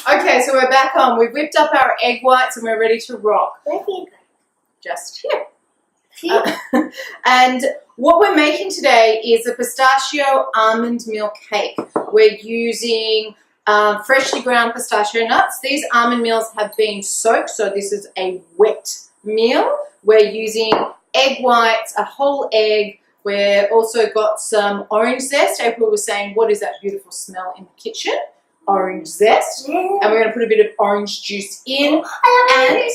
Okay, so we're back on. We've whipped up our egg whites and we're ready to rock. Where's the egg? Just here. And what we're making today is a pistachio almond milk cake. We're using freshly ground pistachio nuts. These almond meals have been soaked, so this is a wet meal. We're using egg whites, a whole egg. We've also got some orange zest. April was saying, what is that beautiful smell in the kitchen? Orange zest. And we're going to put a bit of orange juice in and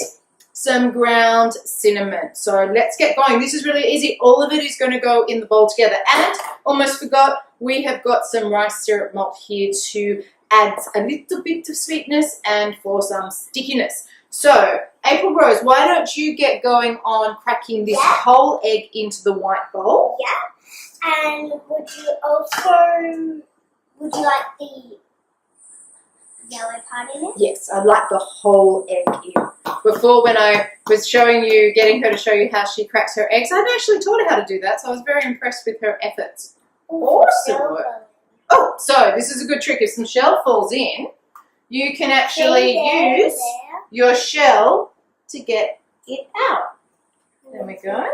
some ground cinnamon. So let's get going. This is really easy. All of it is going to go in the bowl together. And almost forgot, we have got some rice syrup malt here to add a little bit of sweetness and for some stickiness. So, April Rose, why don't you get going on cracking this whole egg into the white bowl? Yeah. And would you like the yellow part in it? Yes, I'd like the whole egg in. Before, when I was getting her to show you how she cracks her eggs, I'd actually taught her how to do that, so I was very impressed with her efforts. Awesome work. Oh, so this is a good trick. If some shell falls in, you can actually use your shell to get it out. There we go.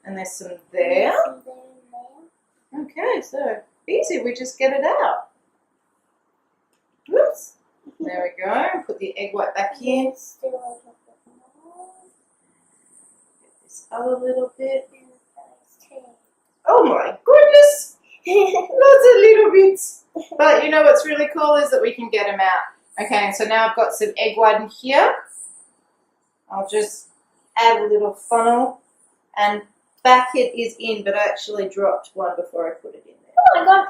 And there's some there. Okay, so easy. We just get it out. Whoops. There we go. Put the egg white back in. Get this other little bit. Oh my goodness. Lots of little bits. But you know what's really cool is that we can get them out. Okay, so now I've got some egg white in here. I'll just add a little funnel and back it is in, but I actually dropped one before I put it in there. Oh my god,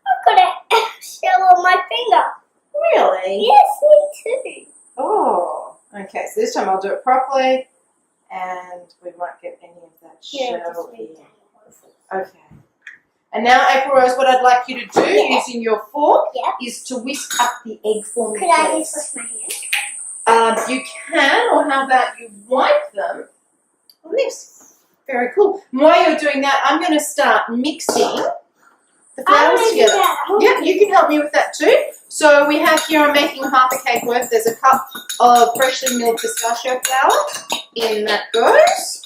I've got a shell on my finger. Really? Yes, me too. Oh, okay, so this time I'll do it properly and we won't get any of that shell in. Okay. And now, April Rose, what I'd like you to do using your fork is to whisk up the egg for me. Could I just wash my hands? You can, or how about you wipe them on this. Very cool. And while you're doing that, I'm going to start mixing the flours together. Yeah, you can help me with that too. So we have here, I'm making half a cake worth. There's a cup of freshly milled pistachio flour. In that goes.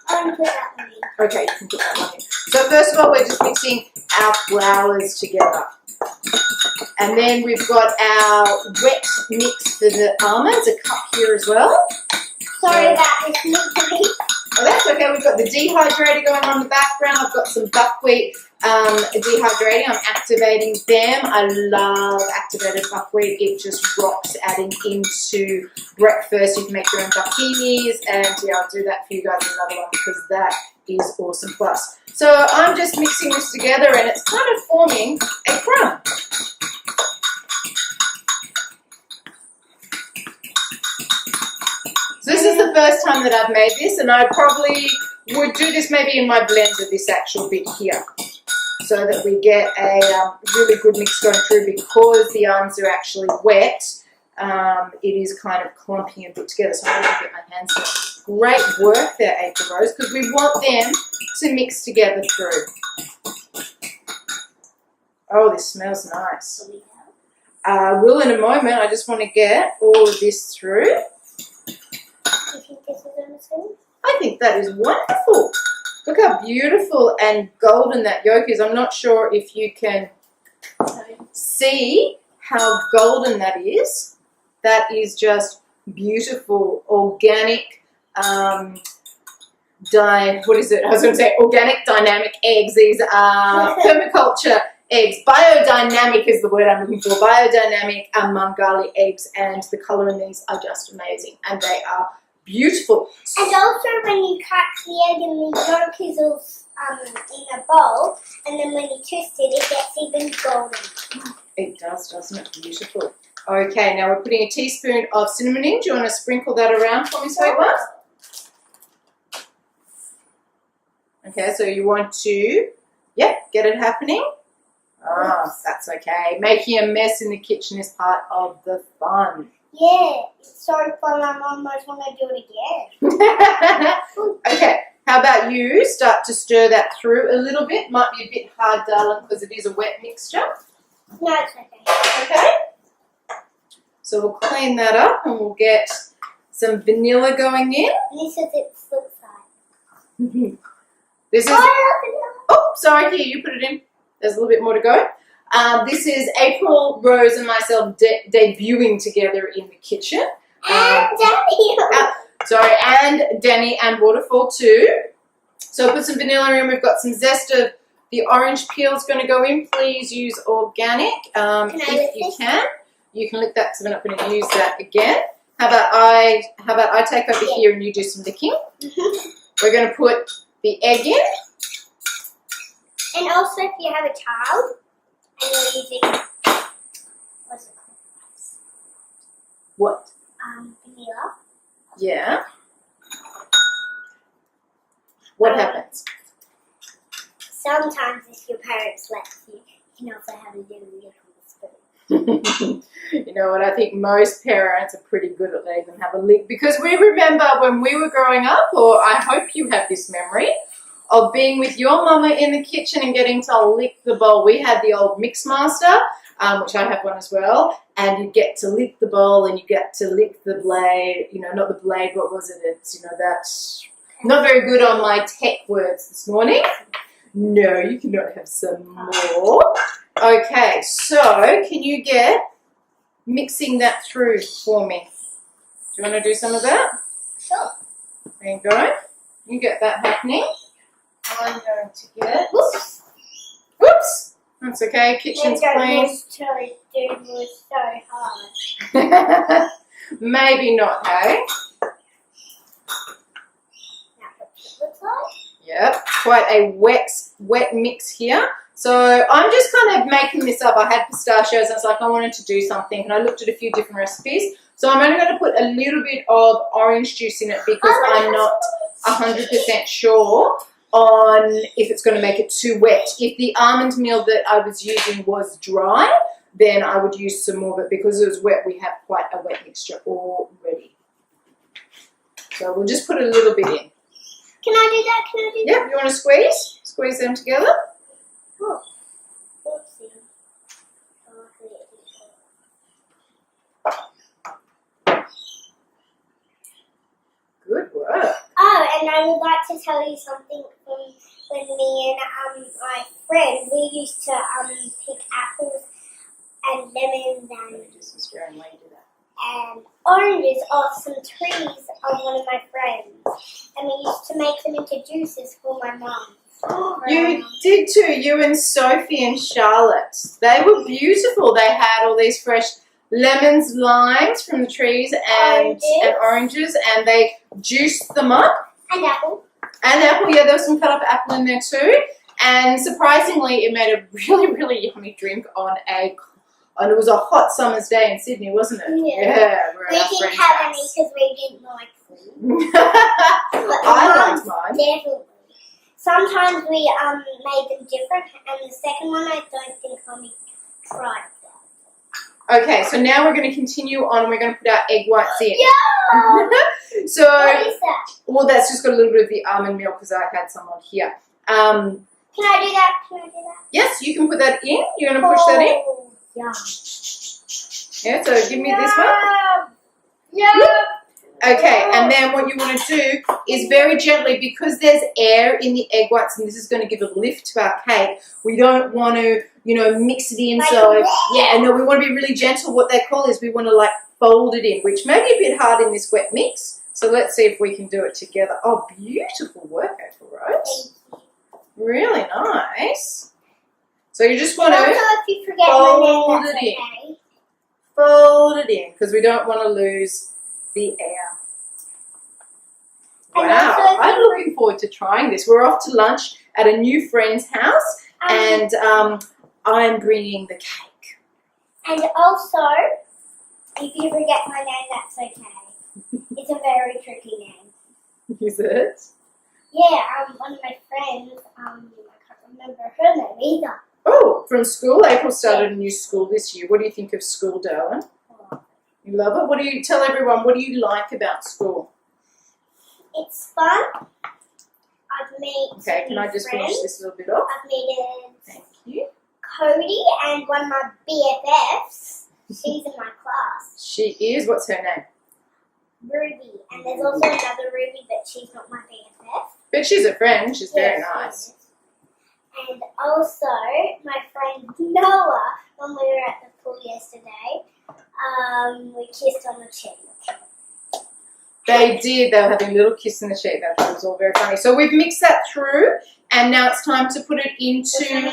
I'm going to put that one in. Okay, you can put that one in. So first of all, we're just mixing our flours together. And then we've got our wet mix for the almonds, a cup here as well. Sorry about this mixing. Oh, that's okay. We've got the dehydrator going on in the background. I've got some buckwheat dehydrating. I'm activating them. I love activated buckwheat. It just rocks adding into breakfast. You can make your own buckinis, and yeah, I'll do that for you guys in another one because that is awesome plus. So I'm just mixing this together and it's kind of forming a crumb. So this is the first time that I've made this, and I probably would do this maybe in my blender, this actual bit here, so that we get a really good mix going through. Because the almonds are actually wet, it is kind of clumping a bit together, so I'm going to get my hands dirty. Great work there, April Rose, because we want them to mix together through. Oh, this smells nice. Will in a moment. I just want to get all of this through. Do you think this is understood? I think that is wonderful. Look how beautiful and golden that yolk is. I'm not sure if you can see how golden that is. That is just beautiful, organic, what is it? I was going to say organic dynamic eggs. These are permaculture eggs. Biodynamic is the word I'm looking for. Biodynamic Mangali eggs, and the colour in these are just amazing, and they are beautiful. And also when you crack the egg and the yolk is all in a bowl, and then when you twist it, it gets even golden. It does, doesn't it? Beautiful. Okay, now we're putting a teaspoon of cinnamon in. Do you want to sprinkle that around for me, sweet one? Okay, so you want to, get it happening. Oh, that's okay. Making a mess in the kitchen is part of the fun. Yeah, it's so fun. I almost want to do it again. Okay, how about you start to stir that through a little bit? Might be a bit hard, darling, because it is a wet mixture. No, it's okay. Okay? So we'll clean that up and we'll get some vanilla going in. This is its flip side. This is, oh, sorry, here, you put it in. There's a little bit more to go. This is April, Rose and myself debuting together in the kitchen. And Danny. And Danny and Waterfall too. So put some vanilla in. We've got some zest of the orange peel is going to go in. Please use organic if you can. You can lick that because we're not going to use that again. How about I take over here and you do some licking. We're going to put the egg in. And also, if you have a child and you're using, what's it called? What? Vanilla. Yeah. What happens? Sometimes, if your parents let you, you can also have a little lick on the spoon. You know what? I think most parents are pretty good at letting them have a lick because we remember when we were growing up, or I hope you have this memory of being with your mama in the kitchen and getting to lick the bowl. We had the old Mixmaster, which I have one as well, and you get to lick the bowl and you get to lick the blade. You know, not the blade. What was it? It's that's not very good on my tech words this morning. No, you cannot have some more. Okay, so can you get mixing that through for me? Do you want to do some of that? Sure. There you go. You get that happening. I'm going to get. Whoops. Whoops. That's okay. Kitchen's clean. It was so hard. Maybe not, hey? Now, what it looks like? Yep. Quite a wet mix here. So I'm just kind of making this up. I had pistachios and it's like I wanted to do something and I looked at a few different recipes. So I'm only going to put a little bit of orange juice in it because I'm not 100% sure on if it's going to make it too wet. If the almond meal that I was using was dry, then I would use some more, but because it was wet, we have quite a wet mixture already. So we'll just put a little bit in. Can I do that? Can I do that? Yeah, you want to squeeze? Squeeze them together. Oh. Oopsie. Good work. Oh, and I would like to tell you something from when me and my friend, we used to pick apples and lemons and oranges off some trees of one of my friends. And we used to make them into juices for my mum. You did too, you and Sophie and Charlotte. They were beautiful. They had all these fresh lemons, limes from the trees and oranges, and they juiced them up. And apple. And apple, yeah, there was some cut up apple in there too. And surprisingly, it made a really, really yummy drink on and it was a hot summer's day in Sydney, wasn't it? Yeah. We didn't have any because we didn't like food. I liked mine. Definitely. Sometimes we made them different, and the second one I don't think Mommy tried that. Okay, so now we're going to continue on and we're going to put our egg whites in. Yeah! So, What is that? well, that's just got a little bit of the almond milk because I had some on here. Can I do that? Can I do that? Yes, you can put that in. You're going to push that in? Yum. Yeah, so give me this one. Yeah. Okay, and then what you want to do is very gently, because there's air in the egg whites and this is going to give a lift to our cake, we don't want to, mix it in. So, yeah, no, we want to be really gentle. What they call is we want to, fold it in, which may be a bit hard in this wet mix. So let's see if we can do it together. Oh, beautiful work, April Rose. Really nice. So you just want to if you forget my name, that's it in. okay. Fold it in because we don't want to lose the air. And Wow, also I'm looking forward to trying this. We're off to lunch at a new friend's house and I'm bringing the cake. And also, if you forget my name, that's okay. It's a very tricky name. Is it? Yeah, one of my friends, I can't remember her name either. Oh, from school? April started a new school this year. What do you think of school, darling? You love it? What do you tell everyone? What do you like about school? It's fun. I've made Okay, can I just finish this little bit off? I've made Thank you. Cody and one of my BFFs. She's in my class. She is. What's her name? Ruby. And there's also another Ruby, but she's not my BFF. But she's a friend. She's very Yes, nice. yes. And also, my friend Noah, when we were at the pool yesterday, we kissed on the cheek. They did. They were having a little kiss in the cheek. That was all very funny. So we've mixed that through, and now it's time to put it into.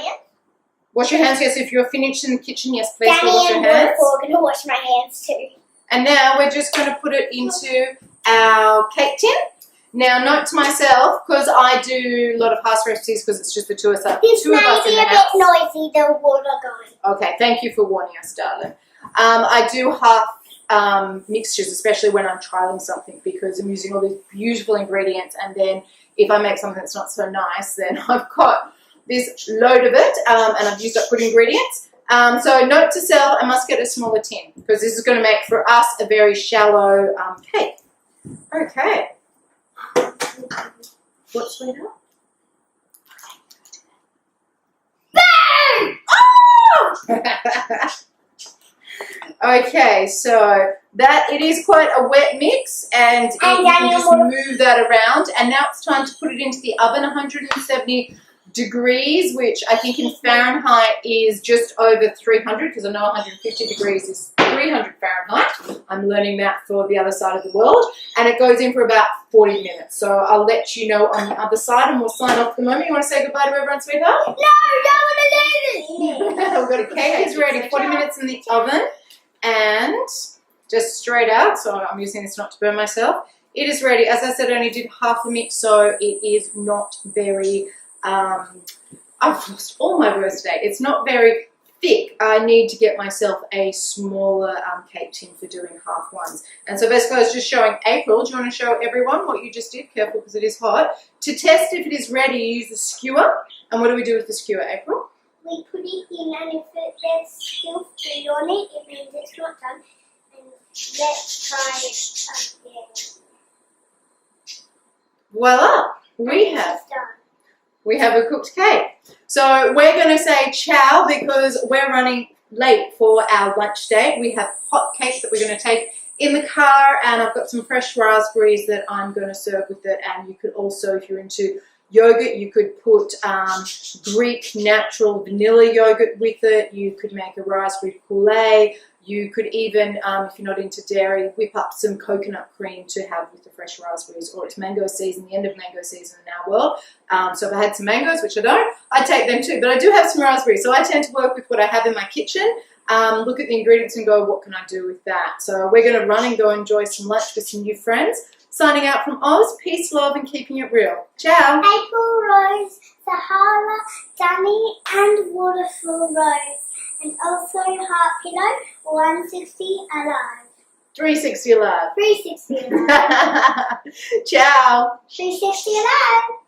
Wash your hands. Yes, if you're finished in the kitchen, yes, please Danny wash your and hands. we're going to wash my hands too. And now we're just going to put it into our cake tin. Now, note to myself, because I do a lot of house recipes because it's just the two of us, This in may the be a bit house. noisy, the water going. Okay, thank you for warning us, darling. I do half mixtures, especially when I'm trialing something, because I'm using all these beautiful ingredients, and then if I make something that's not so nice, then I've got this load of it, and I've used up good ingredients. So note to self, I must get a smaller tin, because this is going to make for us a very shallow cake. Okay. What's sweeter? Bang! Oh! Okay, so that it is quite a wet mix, and you can just move that around. And now it's time to put it into the oven, 170 degrees, which I think in Fahrenheit is just over 300, because I know 150 degrees is 300 Fahrenheit. I'm learning that for the other side of the world, and it goes in for about 40 minutes. So I'll let you know on the other side, and we'll sign off the moment. You want to say goodbye to everyone, sweetheart? No, don't want to leave it. We've got a cake is ready, 40 minutes in the oven, and just straight out, so I'm using this not to burn myself. It is ready. As I said, I only did half the mix, so it is not very, I've lost all my words today. It's not very thick. I need to get myself a smaller cake tin for doing half ones. And so basically I was just showing April. Do you want to show everyone what you just did? Careful, because it is hot. To test if it is ready, you use the skewer. And what do we do with the skewer, April? We put it in, and if there's still food on it, it means it's not done. And let's try it again. Voila! We have a cooked cake. So we're going to say ciao because we're running late for our lunch date. We have hot cake that we're going to take in the car, and I've got some fresh raspberries that I'm going to serve with it. And you could also, if you're into yogurt, you could put Greek natural vanilla yogurt with it. You could make a raspberry poulet. You could even, if you're not into dairy, whip up some coconut cream to have with the fresh raspberries, or it's mango season, the end of mango season in our world. So if I had some mangoes, which I don't, I'd take them too. But I do have some raspberries, so I tend to work with what I have in my kitchen, look at the ingredients and go, what can I do with that? So we're going to run and go enjoy some lunch with some new friends. Signing out from Oz, peace, love, and keeping it real. Ciao. April Rose, Sahara, Danny, and Waterfall Rose. And also Heart Pillow, 160 alive. 360 alive. 360 alive. Ciao. 360 alive.